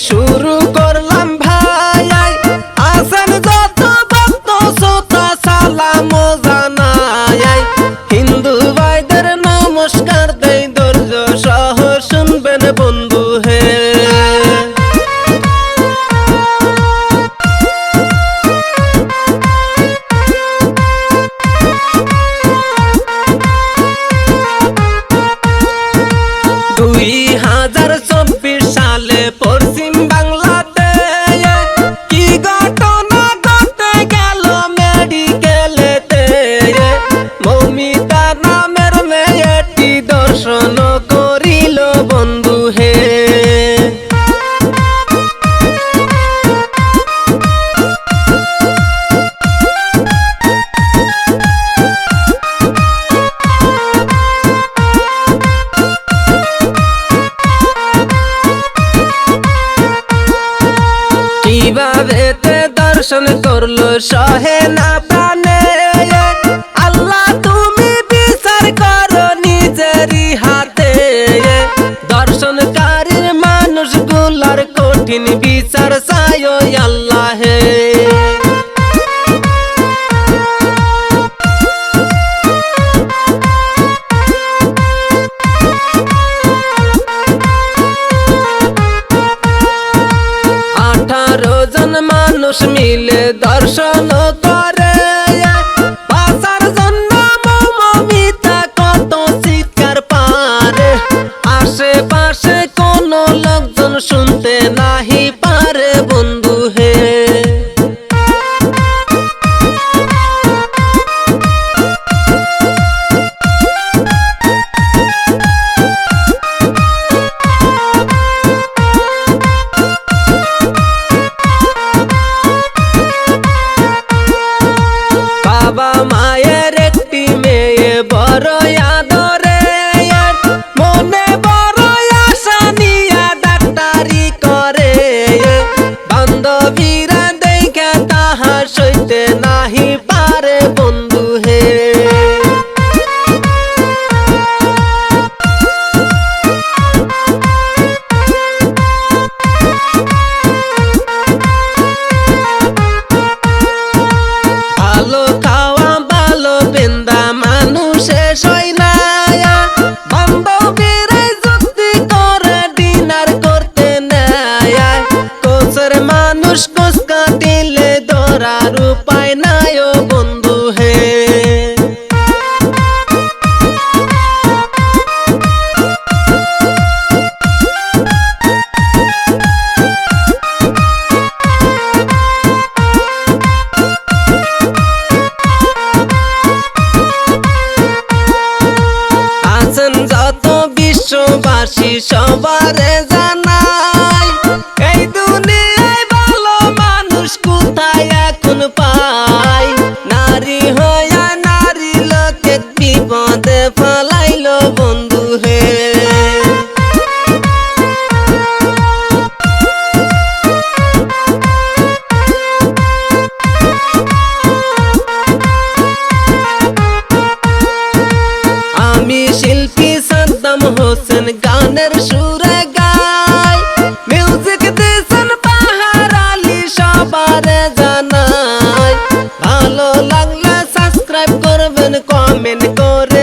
শুরু করলাম ভাই, আসেন যত ভক্ত শ্রোতা সালাম জানাই। হিন্দু ভাইদের নমস্কার দেই, ধৈর্য সহ শুনবেন বন্ধু হে। সালে পশ্চিম বাংলাতে কি ঘটনা ঘটে গেল মেডিকেলেতে। মৌমিতা নামের মেয়েটি দর্শন করিল বন্ধু হে। কিভাবেতে দর্শন করলো সহে না প্রাণে, আল্লাহ তুমি বিচার করো নিজেরই হাতে। দর্শনকারীর মানুষগুলার কঠিন বিচার চাই আল্লাহ হে। মানুষ মিলে দর্শন করে, বাঁচার জন্য মৌমিতা কত চিৎকার পারে। আশেপাশে কোনো লোকজন শুনতে নাহি পারে বন্ধু হে। বাবা মায়ের একটি মেয়ে বড় আদরে, মনে বড় আশা নিয়ে ডাক্তারি করে। বান্ধবীরা দেখে তাহা সইতে নাহি পারে বন্ধু হে। ভালো খাওয়া ভালো বেন্দা মানুষে সই না, বান্ধবীরা যুক্তি করে ডিনার করতে নেয়। কোচের মানুষ কোচ কাটিলে ধরার উপায় নাই ও বন্ধু হে। যত বিশ্ববাসী সবারে জানাই, এই দুনিয়ায় ভালো মানুষ কোথায় এখন পাই। নারী হইয়া নারী লোকে বিপদে ফেলাইল বন্ধু হে। আমি শিল্পী সাদ্দাম হোসেন গানের সুরে গাই, মিউজিক দিয়েছেন বাহার আলী সবারে জানাই। ভালো লাগলে সাবস্ক্রাইব করবেন, কমেন্ট করে